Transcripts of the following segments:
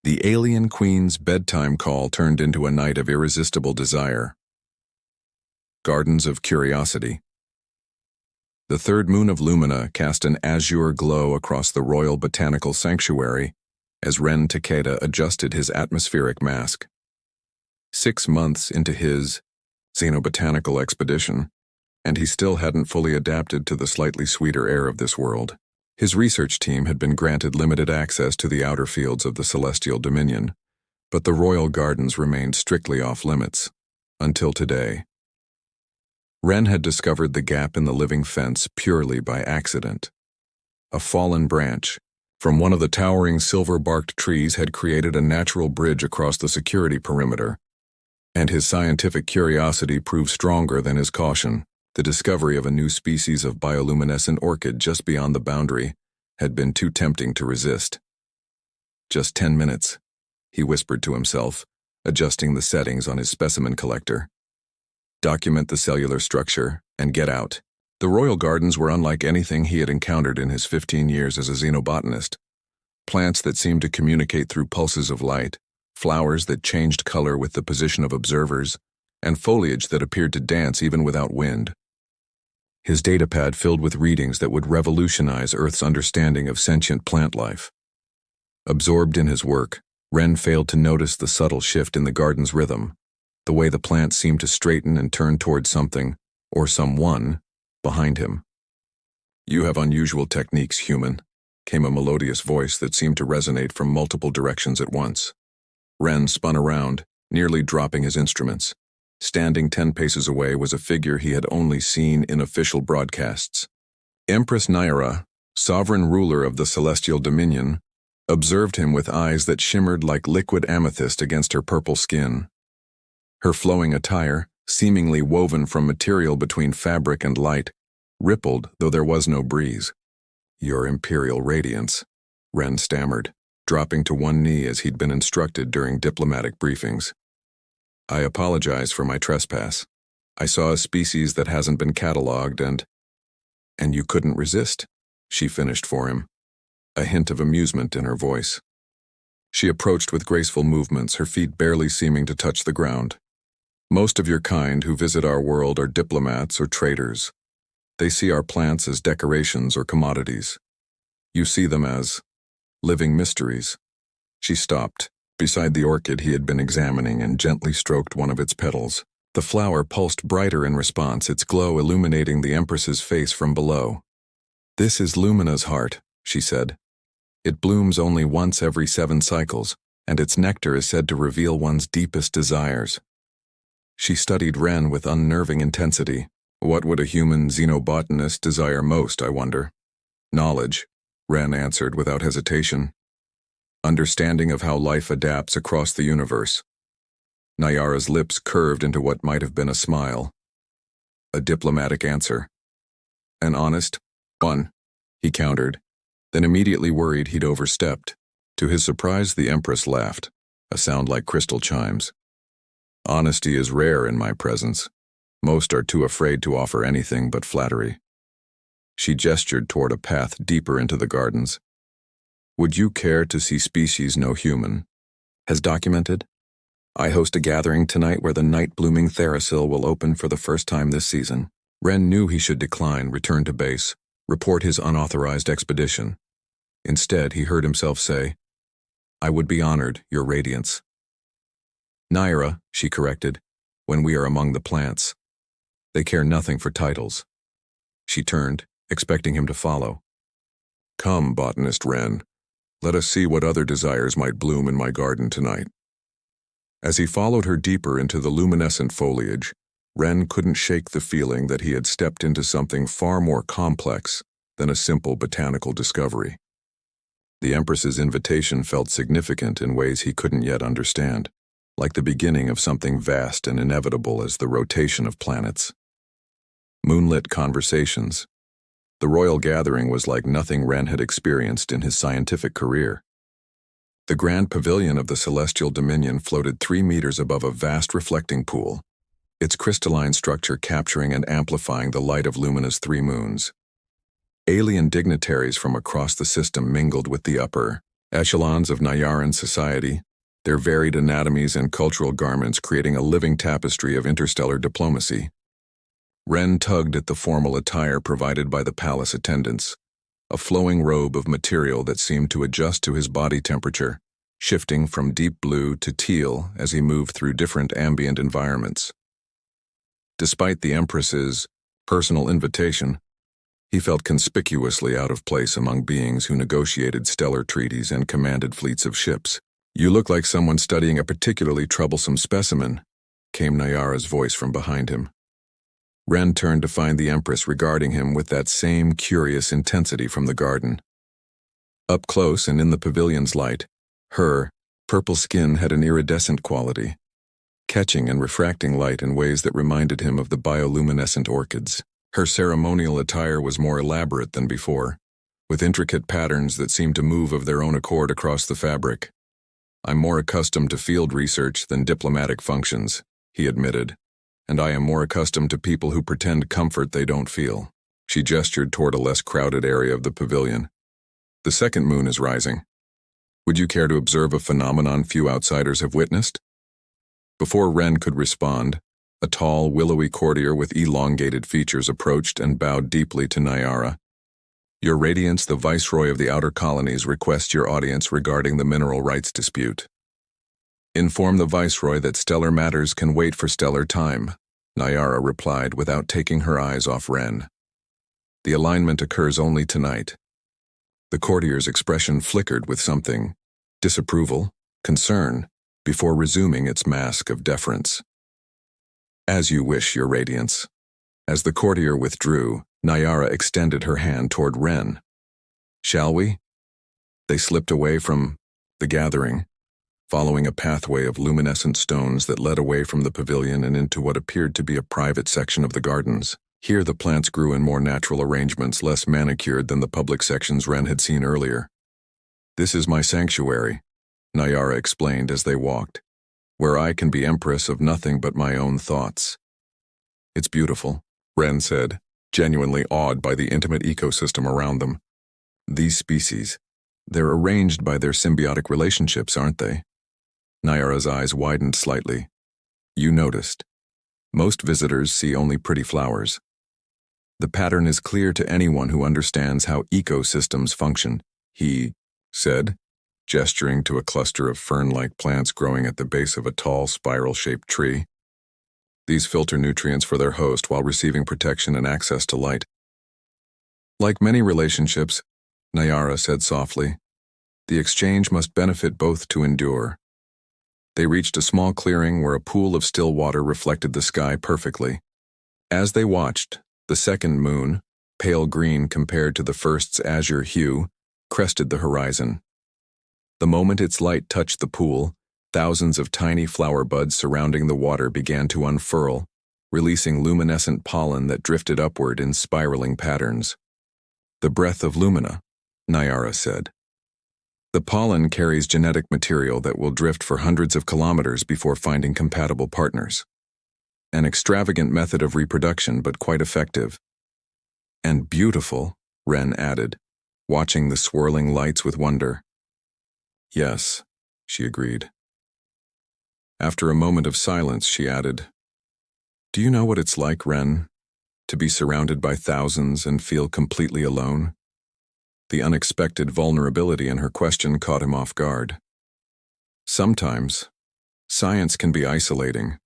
The alien queen's bedtime call turned into a night of irresistible desire. Gardens of Curiosity. The third moon of Lumina cast an azure glow across the Royal Botanical Sanctuary as Ren Takeda adjusted his atmospheric mask. 6 months into his xenobotanical expedition, and he still hadn't fully adapted to the slightly sweeter air of this world. His research team had been granted limited access to the outer fields of the Celestial Dominion, but the royal gardens remained strictly off-limits, until today. Ren had discovered the gap in the living fence purely by accident. A fallen branch from one of the towering silver-barked trees had created a natural bridge across the security perimeter, and his scientific curiosity proved stronger than his caution. The discovery of a new species of bioluminescent orchid just beyond the boundary had been too tempting to resist. "Just 10 minutes," he whispered to himself, adjusting the settings on his specimen collector. Document the cellular structure, and get out. The royal gardens were unlike anything he had encountered in his 15 years as a xenobotanist. Plants that seemed to communicate through pulses of light, flowers that changed color with the position of observers, and foliage that appeared to dance even without wind. His datapad filled with readings that would revolutionize Earth's understanding of sentient plant life. Absorbed in his work, Ren failed to notice the subtle shift in the garden's rhythm, the way the plants seemed to straighten and turn towards something, or someone, behind him. "You have unusual techniques, human," came a melodious voice that seemed to resonate from multiple directions at once. Ren spun around, nearly dropping his instruments. Standing 10 paces away was a figure he had only seen in official broadcasts. Empress Naira, sovereign ruler of the Celestial Dominion, observed him with eyes that shimmered like liquid amethyst against her purple skin. Her flowing attire, seemingly woven from material between fabric and light, rippled though there was no breeze. "Your Imperial Radiance," Ren stammered, dropping to one knee as he'd been instructed during diplomatic briefings. "I apologize for my trespass. I saw a species that hasn't been catalogued and you couldn't resist," she finished for him, a hint of amusement in her voice. She approached with graceful movements, her feet barely seeming to touch the ground. "Most of your kind who visit our world are diplomats or traders. They see our plants as decorations or commodities. You see them as living mysteries." She stopped beside the orchid he had been examining and gently stroked one of its petals. The flower pulsed brighter in response, its glow illuminating the Empress's face from below. "This is Lumina's heart," she said. "It blooms only once every 7 cycles, and its nectar is said to reveal one's deepest desires." She studied Ren with unnerving intensity. "What would a human xenobotanist desire most, I wonder?" "Knowledge," Ren answered without hesitation. "Understanding of how life adapts across the universe." Nayara's lips curved into what might have been a smile. "A diplomatic answer." "An honest one," he countered, then immediately worried he'd overstepped. To his surprise, the Empress laughed, a sound like crystal chimes. "Honesty is rare in my presence. Most are too afraid to offer anything but flattery." She gestured toward a path deeper into the gardens. "Would you care to see species no human has documented? I host a gathering tonight where the night-blooming Therasil will open for the first time this season." Ren knew he should decline, return to base, report his unauthorized expedition. Instead, he heard himself say, "I would be honored, Your Radiance." "Naira," she corrected, "when we are among the plants. They care nothing for titles." She turned, expecting him to follow. "Come, botanist Ren. Let us see what other desires might bloom in my garden tonight." As he followed her deeper into the luminescent foliage, Ren couldn't shake the feeling that he had stepped into something far more complex than a simple botanical discovery. The Empress's invitation felt significant in ways he couldn't yet understand, like the beginning of something vast and inevitable as the rotation of planets. Moonlit conversations. The royal gathering was like nothing Ren had experienced in his scientific career. The grand pavilion of the Celestial Dominion floated 3 meters above a vast reflecting pool, its crystalline structure capturing and amplifying the light of Lumina's 3 moons. Alien dignitaries from across the system mingled with the upper, echelons of Nayaran society, their varied anatomies and cultural garments creating a living tapestry of interstellar diplomacy. Ren tugged at the formal attire provided by the palace attendants, a flowing robe of material that seemed to adjust to his body temperature, shifting from deep blue to teal as he moved through different ambient environments. Despite the Empress's personal invitation, he felt conspicuously out of place among beings who negotiated stellar treaties and commanded fleets of ships. "You look like someone studying a particularly troublesome specimen," came Nayara's voice from behind him. Ren turned to find the Empress regarding him with that same curious intensity from the garden. Up close and in the pavilion's light, her purple skin had an iridescent quality, catching and refracting light in ways that reminded him of the bioluminescent orchids. Her ceremonial attire was more elaborate than before, with intricate patterns that seemed to move of their own accord across the fabric. "I'm more accustomed to field research than diplomatic functions," he admitted, "and I am more accustomed to people who pretend comfort they don't feel." She gestured toward a less crowded area of the pavilion. "The second moon is rising. Would you care to observe a phenomenon few outsiders have witnessed?" Before Ren could respond, a tall, willowy courtier with elongated features approached and bowed deeply to Nayara. "Your Radiance, the Viceroy of the Outer Colonies, requests your audience regarding the mineral rights dispute. Inform the Viceroy that stellar matters can wait for stellar time," Nayara replied without taking her eyes off Ren. "The alignment occurs only tonight." The courtier's expression flickered with something, disapproval, concern, before resuming its mask of deference. "As you wish, Your Radiance." As the courtier withdrew, Nayara extended her hand toward Ren. "Shall we?" They slipped away from the gathering, following a pathway of luminescent stones that led away from the pavilion and into what appeared to be a private section of the gardens. Here the plants grew in more natural arrangements, less manicured than the public sections Ren had seen earlier. "This is my sanctuary," Nayara explained as they walked, "where I can be empress of nothing but my own thoughts." "It's beautiful," Ren said, genuinely awed by the intimate ecosystem around them. "These species, they're arranged by their symbiotic relationships, aren't they?" Nayara's eyes widened slightly. "You noticed. Most visitors see only pretty flowers. The pattern is clear to anyone who understands how ecosystems function," he said, gesturing to a cluster of fern-like plants growing at the base of a tall, spiral-shaped tree. "These filter nutrients for their host while receiving protection and access to light." "Like many relationships," Nayara said softly, "the exchange must benefit both to endure." They reached a small clearing where a pool of still water reflected the sky perfectly. As they watched, the second moon, pale green compared to the first's azure hue, crested the horizon. The moment its light touched the pool, thousands of tiny flower buds surrounding the water began to unfurl, releasing luminescent pollen that drifted upward in spiraling patterns. "The breath of Lumina," Nayara said. "The pollen carries genetic material that will drift for hundreds of kilometers before finding compatible partners. An extravagant method of reproduction, but quite effective." "And beautiful," Ren added, watching the swirling lights with wonder. "Yes," she agreed. After a moment of silence, she added, "Do you know what it's like, Ren, to be surrounded by thousands and feel completely alone?" The unexpected vulnerability in her question caught him off guard. "Sometimes, science can be isolating.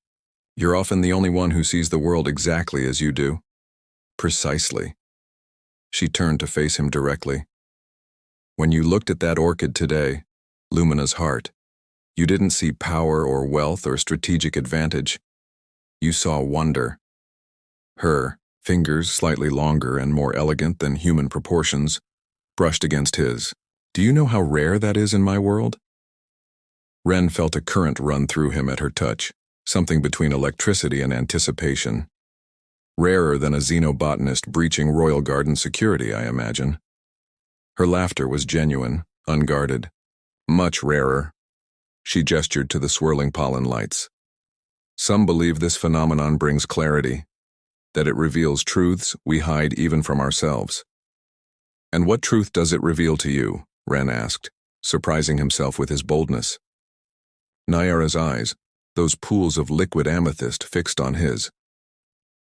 You're often the only one who sees the world exactly as you do." "Precisely." She turned to face him directly. "When you looked at that orchid today, Lumina's heart, you didn't see power or wealth or strategic advantage. You saw wonder." Her fingers, slightly longer and more elegant than human proportions, brushed against his. "Do you know how rare that is in my world?" Ren felt a current run through him at her touch, something between electricity and anticipation. "Rarer than a xenobotanist breaching royal garden security, I imagine." Her laughter was genuine, unguarded. "Much rarer." She gestured to the swirling pollen lights. "Some believe this phenomenon brings clarity, that it reveals truths we hide even from ourselves." "And what truth does it reveal to you?" Ren asked, surprising himself with his boldness. Nyara's eyes, those pools of liquid amethyst, fixed on his.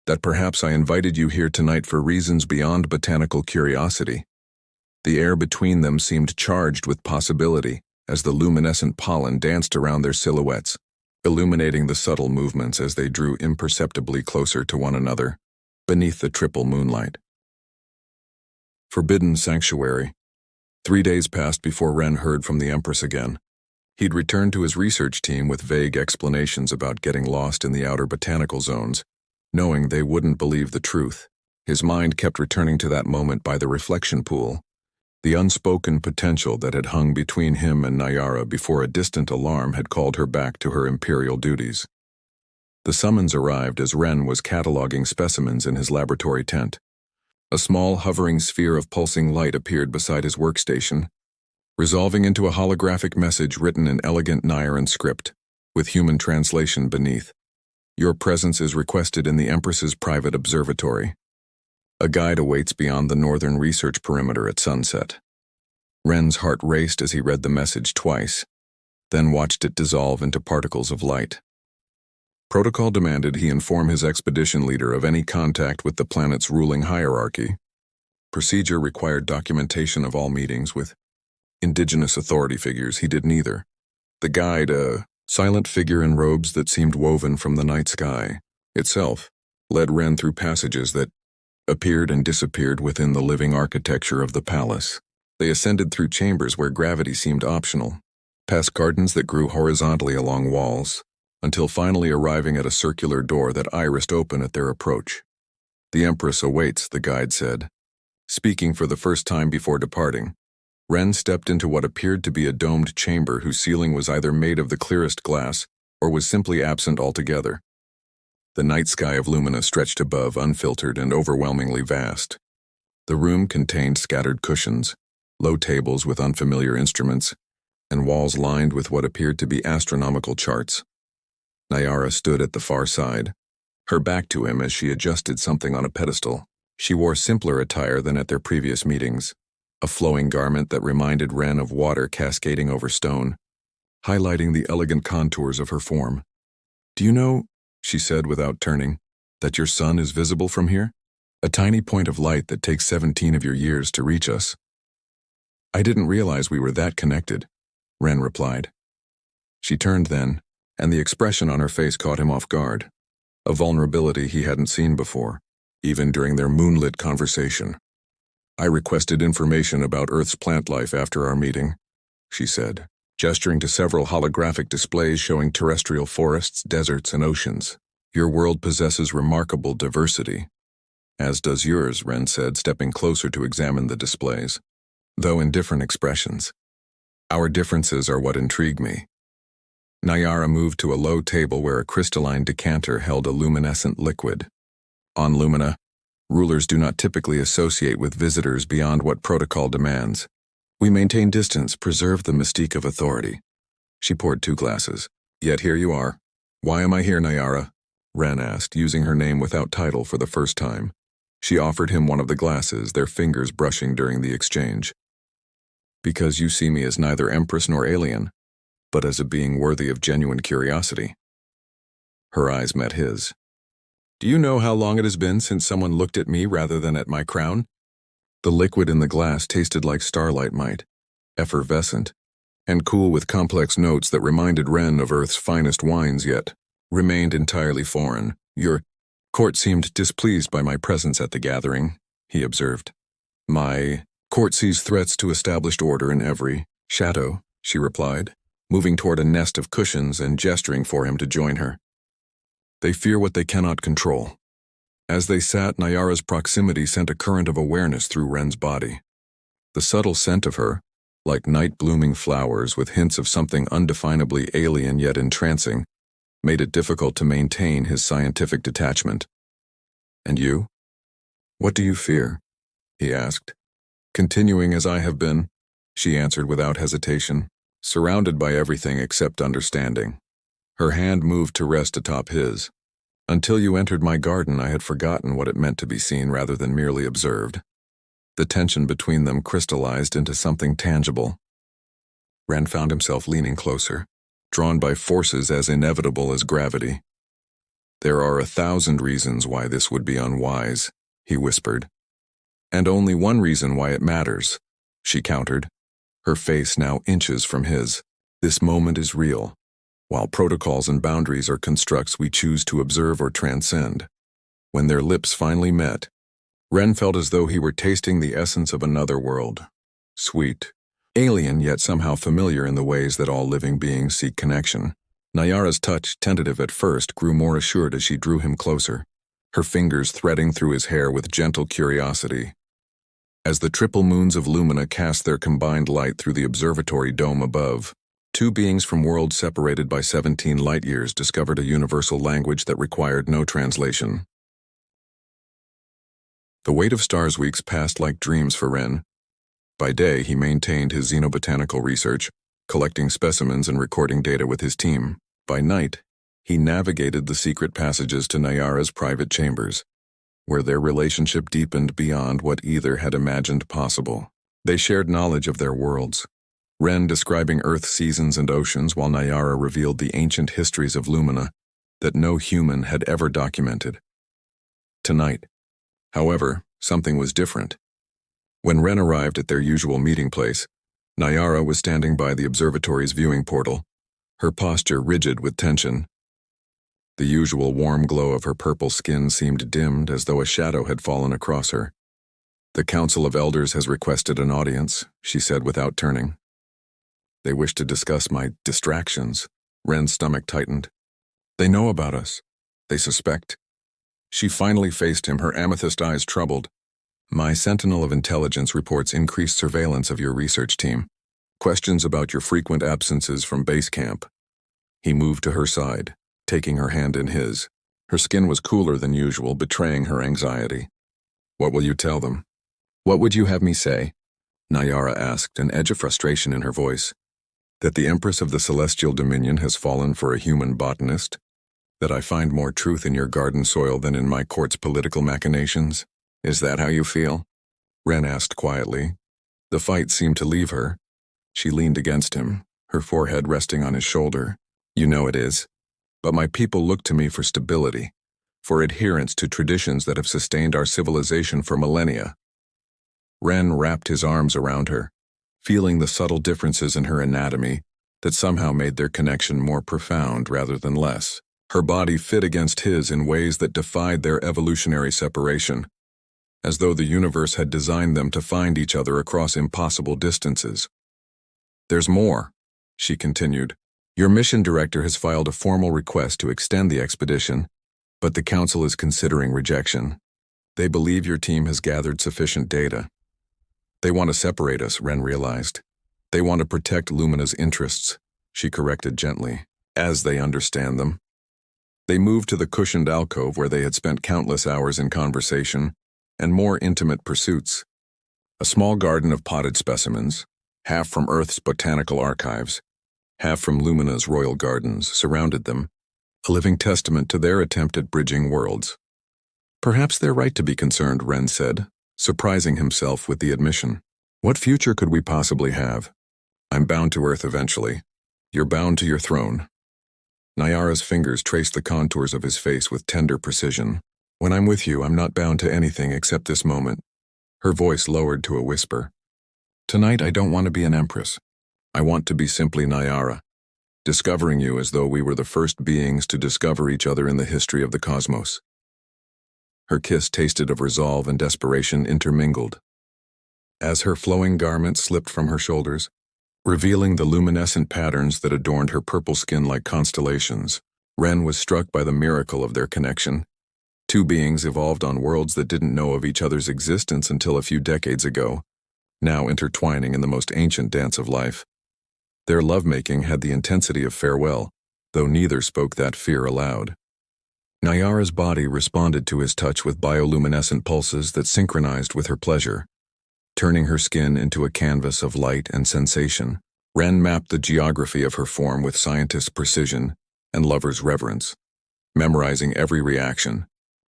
That perhaps I invited you here tonight for reasons beyond botanical curiosity. The air between them seemed charged with possibility as the luminescent pollen danced around their silhouettes, illuminating the subtle movements as they drew imperceptibly closer to one another beneath the triple moonlight. Forbidden Sanctuary. 3 days passed before Ren heard from the Empress again. He'd returned to his research team with vague explanations about getting lost in the outer botanical zones, knowing they wouldn't believe the truth. His mind kept returning to that moment by the reflection pool, the unspoken potential that had hung between him and Nyara before a distant alarm had called her back to her imperial duties. The summons arrived as Ren was cataloging specimens in his laboratory tent. A small hovering sphere of pulsing light appeared beside his workstation, resolving into a holographic message written in elegant Nyaran script, with human translation beneath. Your presence is requested in the Empress's private observatory. A guide awaits beyond the northern research perimeter at sunset. Ren's heart raced as he read the message twice, then watched it dissolve into particles of light. Protocol demanded he inform his expedition leader of any contact with the planet's ruling hierarchy. Procedure required documentation of all meetings with indigenous authority figures. He did neither. The guide, a silent figure in robes that seemed woven from the night sky itself, led Ren through passages that appeared and disappeared within the living architecture of the palace. They ascended through chambers where gravity seemed optional, past gardens that grew horizontally along walls, until finally arriving at a circular door that irised open at their approach. The Empress awaits, the guide said. Speaking for the first time before departing, Ren stepped into what appeared to be a domed chamber whose ceiling was either made of the clearest glass or was simply absent altogether. The night sky of Lumina stretched above, unfiltered and overwhelmingly vast. The room contained scattered cushions, low tables with unfamiliar instruments, and walls lined with what appeared to be astronomical charts. Nyara stood at the far side, her back to him as she adjusted something on a pedestal. She wore simpler attire than at their previous meetings, a flowing garment that reminded Ren of water cascading over stone, highlighting the elegant contours of her form. Do you know, she said without turning, that your sun is visible from here? A tiny point of light that takes 17 of your years to reach us. I didn't realize we were that connected, Ren replied. She turned then, and the expression on her face caught him off guard, a vulnerability he hadn't seen before, even during their moonlit conversation. I requested information about Earth's plant life after our meeting, she said, gesturing to several holographic displays showing terrestrial forests, deserts, and oceans. Your world possesses remarkable diversity. As does yours, Ren said, stepping closer to examine the displays, though in different expressions. Our differences are what intrigue me. Nyara moved to a low table where a crystalline decanter held a luminescent liquid. On Lumina, rulers do not typically associate with visitors beyond what protocol demands. We maintain distance, preserve the mystique of authority. She poured 2 glasses. Yet here you are. Why am I here, Nyara? Ren asked, using her name without title for the first time. She offered him one of the glasses, their fingers brushing during the exchange. Because you see me as neither empress nor alien, but as a being worthy of genuine curiosity. Her eyes met his. Do you know how long it has been since someone looked at me rather than at my crown? The liquid in the glass tasted like starlight might, effervescent, and cool with complex notes that reminded Ren of Earth's finest wines yet remained entirely foreign. Your court seemed displeased by my presence at the gathering, he observed. My court sees threats to established order in every shadow, she replied, moving toward a nest of cushions and gesturing for him to join her. They fear what they cannot control. As they sat, Nyara's proximity sent a current of awareness through Ren's body. The subtle scent of her, like night-blooming flowers with hints of something undefinably alien yet entrancing, made it difficult to maintain his scientific detachment. And you? What do you fear? He asked. Continuing as I have been, she answered without hesitation, surrounded by everything except understanding. Her hand moved to rest atop his. Until you entered my garden, I had forgotten what it meant to be seen rather than merely observed. The tension between them crystallized into something tangible. Ren found himself leaning closer, drawn by forces as inevitable as gravity. "There are 1,000 reasons why this would be unwise," he whispered. "And only one reason why it matters," she countered, her face now inches from his. "This moment is real, while protocols and boundaries are constructs we choose to observe or transcend." When their lips finally met, Ren felt as though he were tasting the essence of another world. Sweet, alien yet somehow familiar in the ways that all living beings seek connection. Nayara's touch, tentative at first, grew more assured as she drew him closer, her fingers threading through his hair with gentle curiosity. As the triple moons of Lumina cast their combined light through the observatory dome above, two beings from worlds separated by 17 light-years discovered a universal language that required no translation. The weight of stars weeks passed like dreams for Ren. By day, he maintained his xenobotanical research, collecting specimens and recording data with his team. By night, he navigated the secret passages to Nayara's private chambers, where their relationship deepened beyond what either had imagined possible. They shared knowledge of their worlds, Ren describing Earth's seasons and oceans while Nayara revealed the ancient histories of Lumina that no human had ever documented. Tonight, however, something was different. When Ren arrived at their usual meeting place, Nayara was standing by the observatory's viewing portal, her posture rigid with tension. The usual warm glow of her purple skin seemed dimmed as though a shadow had fallen across her. "The Council of Elders has requested an audience," she said without turning. "They wish to discuss my distractions." Ren's stomach tightened. "They know about us. They suspect." She finally faced him, her amethyst eyes troubled. "My Sentinel of Intelligence reports increased surveillance of your research team. Questions about your frequent absences from base camp." He moved to her side, taking her hand in his. Her skin was cooler than usual, betraying her anxiety. "What will you tell them?" "What would you have me say?" Nayara asked, an edge of frustration in her voice. "That the Empress of the Celestial Dominion has fallen for a human botanist? That I find more truth in your garden soil than in my court's political machinations? Is that how you feel?" Ren asked quietly. The fight seemed to leave her. She leaned against him, her forehead resting on his shoulder. "You know it is. But my people look to me for stability, for adherence to traditions that have sustained our civilization for millennia." Ren wrapped his arms around her, feeling the subtle differences in her anatomy that somehow made their connection more profound rather than less. Her body fit against his in ways that defied their evolutionary separation, as though the universe had designed them to find each other across impossible distances. "There's more," she continued. "Your mission director has filed a formal request to extend the expedition, but the council is considering rejection. They believe your team has gathered sufficient data. They want to separate us," Ren realized. "They want to protect Lumina's interests," she corrected gently, "as they understand them." They moved to the cushioned alcove where they had spent countless hours in conversation and more intimate pursuits. A small garden of potted specimens, half from Earth's botanical archives, half from Lumina's royal gardens, surrounded them, a living testament to their attempt at bridging worlds. "Perhaps they're right to be concerned," Ren said, surprising himself with the admission. "What future could we possibly have? I'm bound to Earth eventually. You're bound to your throne." Nayara's fingers traced the contours of his face with tender precision. "When I'm with you, I'm not bound to anything except this moment." Her voice lowered to a whisper. "Tonight, I don't want to be an empress. I want to be simply Nayara, discovering you as though we were the first beings to discover each other in the history of the cosmos." Her kiss tasted of resolve and desperation intermingled. As her flowing garment slipped from her shoulders, revealing the luminescent patterns that adorned her purple skin like constellations, Ren was struck by the miracle of their connection. Two beings evolved on worlds that didn't know of each other's existence until a few decades ago, now intertwining in the most ancient dance of life. Their lovemaking had the intensity of farewell, though neither spoke that fear aloud. Nayara's body responded to his touch with bioluminescent pulses that synchronized with her pleasure, turning her skin into a canvas of light and sensation. Ren mapped the geography of her form with scientist's precision and lover's reverence, memorizing every reaction,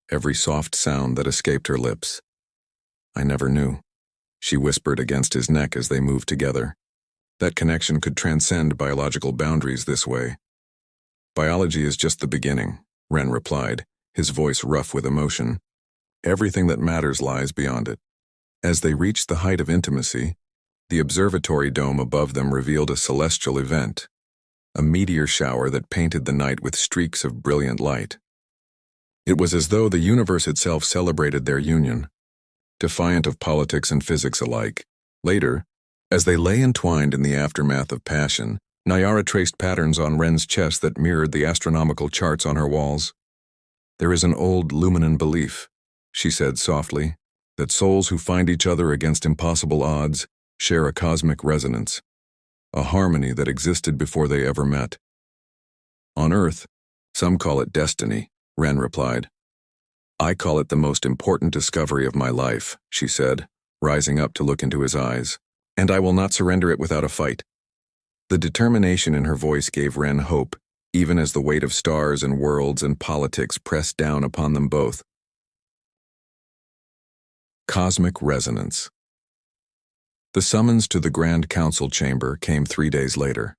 every soft sound that escaped her lips. "I never knew," she whispered against his neck as they moved together. That connection could transcend biological boundaries this way. Biology is just the beginning, Ren replied, his voice rough with emotion. Everything that matters lies beyond it. As they reached the height of intimacy, the observatory dome above them revealed a celestial event, a meteor shower that painted the night with streaks of brilliant light. It was as though the universe itself celebrated their union, defiant of politics and physics alike. Later, as they lay entwined in the aftermath of passion, Nyara traced patterns on Ren's chest that mirrored the astronomical charts on her walls. There is an old Luminan belief, she said softly, that souls who find each other against impossible odds share a cosmic resonance, a harmony that existed before they ever met. On Earth, some call it destiny, Ren replied. I call it the most important discovery of my life, she said, rising up to look into his eyes, and I will not surrender it without a fight. The determination in her voice gave Ren hope, even as the weight of stars and worlds and politics pressed down upon them both. Cosmic resonance. The summons to the Grand Council chamber came 3 days later.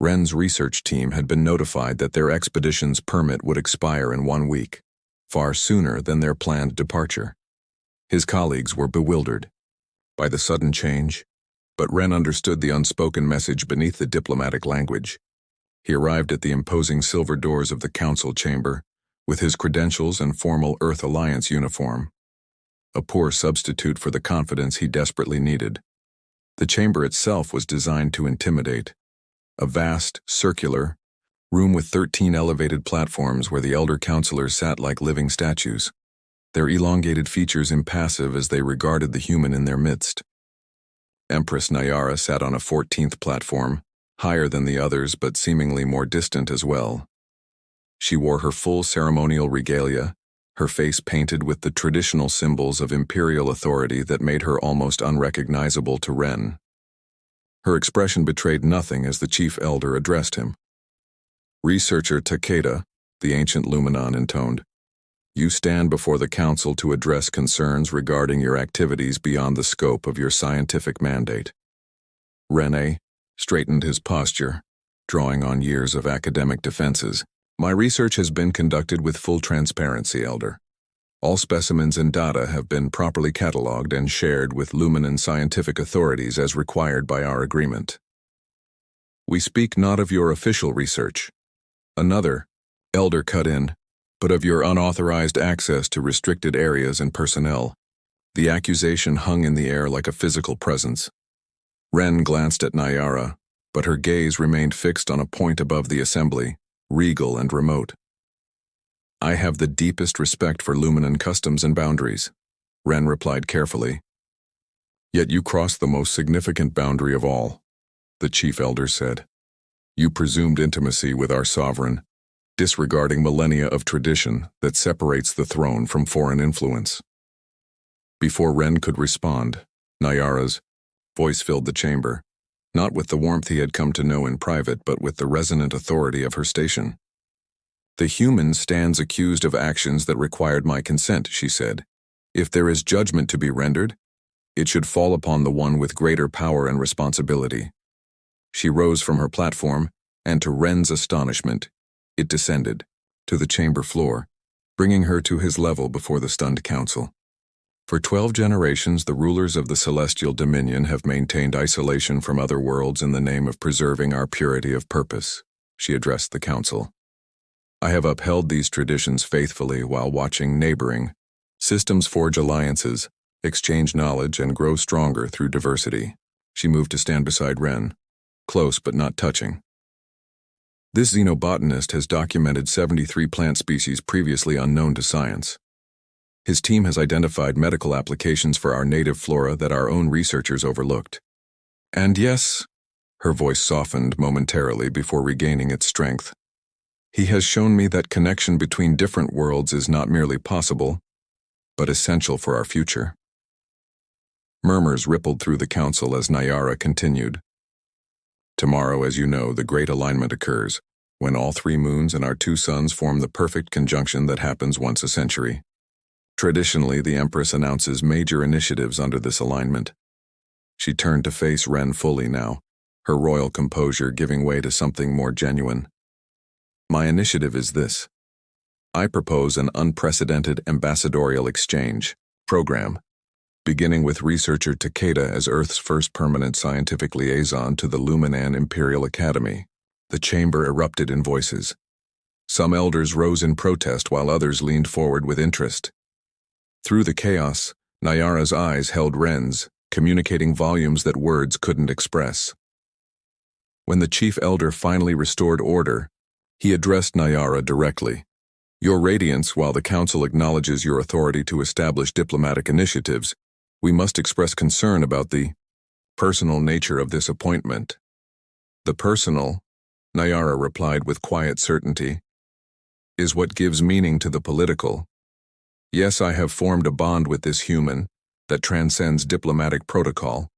Ren's research team had been notified that their expedition's permit would expire in 1 week, far sooner than their planned departure. His colleagues were bewildered by the sudden change, but Ren understood the unspoken message beneath the diplomatic language. He arrived at the imposing silver doors of the council chamber, with his credentials and formal Earth Alliance uniform, a poor substitute for the confidence he desperately needed. The chamber itself was designed to intimidate. A vast, circular room with 13 elevated platforms where the elder counselors sat like living statues, their elongated features impassive as they regarded the human in their midst. Empress Nyara sat on a 14th platform, higher than the others but seemingly more distant as well. She wore her full ceremonial regalia, her face painted with the traditional symbols of imperial authority that made her almost unrecognizable to Ren. Her expression betrayed nothing as the chief elder addressed him. Researcher Takeda, the ancient Luminon intoned, you stand before the council to address concerns regarding your activities beyond the scope of your scientific mandate. Rene straightened his posture, drawing on years of academic defenses. My research has been conducted with full transparency, Elder. All specimens and data have been properly catalogued and shared with Luminan scientific authorities as required by our agreement. We speak not of your official research. Another elder cut in, but of your unauthorized access to restricted areas and personnel. The accusation hung in the air like a physical presence. Ren glanced at Nyara, but her gaze remained fixed on a point above the assembly, regal and remote. I have the deepest respect for Luminan customs and boundaries, Ren replied carefully. Yet you crossed the most significant boundary of all, the chief elder said. You presumed intimacy with our sovereign, disregarding millennia of tradition that separates the throne from foreign influence. Before Ren could respond, Nyara's voice filled the chamber, not with the warmth he had come to know in private, but with the resonant authority of her station. The human stands accused of actions that required my consent, she said. If there is judgment to be rendered, it should fall upon the one with greater power and responsibility. She rose from her platform, and to Ren's astonishment, it descended to the chamber floor, bringing her to his level before the stunned council. For 12 generations, the rulers of the celestial dominion have maintained isolation from other worlds in the name of preserving our purity of purpose, she addressed the council. I have upheld these traditions faithfully while watching neighboring systems forge alliances, exchange knowledge, and grow stronger through diversity. She moved to stand beside Ren, close but not touching. This xenobotanist has documented 73 plant species previously unknown to science. His team has identified medical applications for our native flora that our own researchers overlooked. And yes, her voice softened momentarily before regaining its strength. He has shown me that connection between different worlds is not merely possible, but essential for our future. Murmurs rippled through the council as Nyara continued. Tomorrow, as you know, the great alignment occurs, when all 3 moons and our 2 suns form the perfect conjunction that happens once a century. Traditionally, the Empress announces major initiatives under this alignment. She turned to face Ren fully now, her royal composure giving way to something more genuine. My initiative is this. I propose an unprecedented ambassadorial exchange program, beginning with researcher Takeda as Earth's first permanent scientific liaison to the Luminan Imperial Academy. The chamber erupted in voices. Some elders rose in protest while others leaned forward with interest. Through the chaos, Nayara's eyes held Ren's, communicating volumes that words couldn't express. When the chief elder finally restored order, he addressed Nayara directly. Your Radiance, while the Council acknowledges your authority to establish diplomatic initiatives, we must express concern about the personal nature of this appointment. The personal, Nayara replied with quiet certainty, is what gives meaning to the political. Yes, I have formed a bond with this human that transcends diplomatic protocol.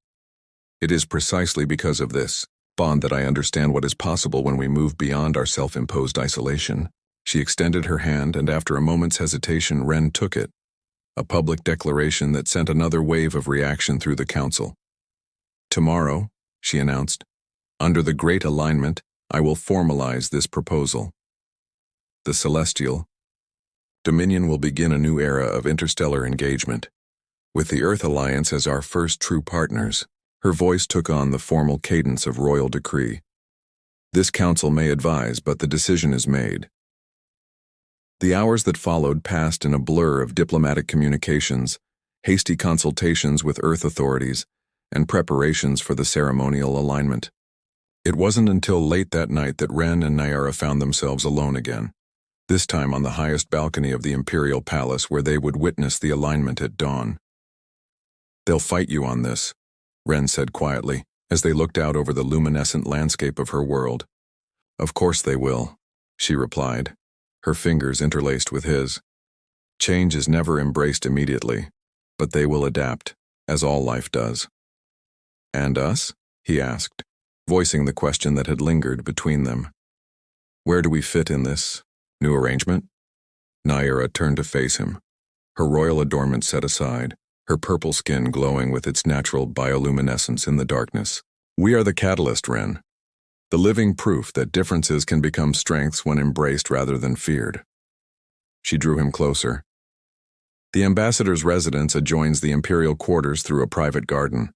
It is precisely because of this bond that I understand what is possible when we move beyond our self-imposed isolation. She extended her hand, and after a moment's hesitation, Ren took it, a public declaration that sent another wave of reaction through the council. Tomorrow, she announced, under the Great Alignment, I will formalize this proposal. The Celestial Dominion will begin a new era of interstellar engagement, with the Earth Alliance as our first true partners. Her voice took on the formal cadence of royal decree. This council may advise, but the decision is made. The hours that followed passed in a blur of diplomatic communications, hasty consultations with Earth authorities, and preparations for the ceremonial alignment. It wasn't until late that night that Ren and Nayara found themselves alone again, this time on the highest balcony of the Imperial Palace where they would witness the alignment at dawn. They'll fight you on this, Ren said quietly, as they looked out over the luminescent landscape of her world. Of course they will, she replied, her fingers interlaced with his. Change is never embraced immediately, but they will adapt, as all life does. And us? He asked, voicing the question that had lingered between them. Where do we fit in this new arrangement? Nayara turned to face him, her royal adornment set aside, her purple skin glowing with its natural bioluminescence in the darkness. We are the catalyst, Ren. The living proof that differences can become strengths when embraced rather than feared. She drew him closer. The ambassador's residence adjoins the imperial quarters through a private garden.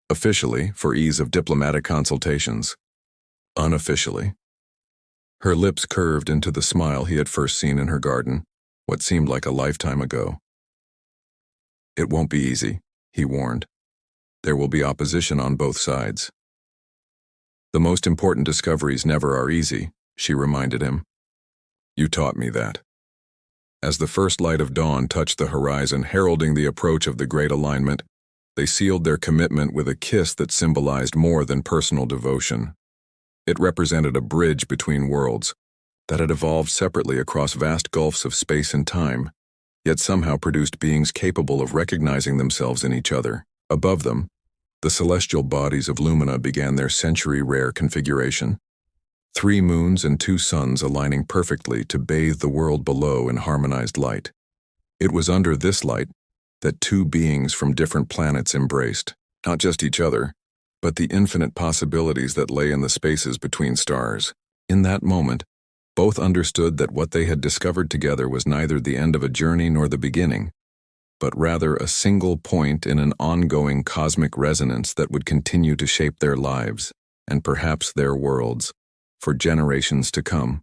Officially, for ease of diplomatic consultations. Unofficially. Her lips curved into the smile he had first seen in her garden, what seemed like a lifetime ago. It won't be easy, he warned. There will be opposition on both sides. The most important discoveries never are easy, she reminded him. You taught me that. As the first light of dawn touched the horizon, heralding the approach of the Great Alignment, they sealed their commitment with a kiss that symbolized more than personal devotion. It represented a bridge between worlds that had evolved separately across vast gulfs of space and time, yet somehow produced beings capable of recognizing themselves in each other. Above them, the celestial bodies of Lumina began their century-rare configuration. 3 moons and 2 suns aligning perfectly to bathe the world below in harmonized light. It was under this light that 2 beings from different planets embraced, not just each other, but the infinite possibilities that lay in the spaces between stars. In that moment, both understood that what they had discovered together was neither the end of a journey nor the beginning, but rather a single point in an ongoing cosmic resonance that would continue to shape their lives, and perhaps their worlds, for generations to come.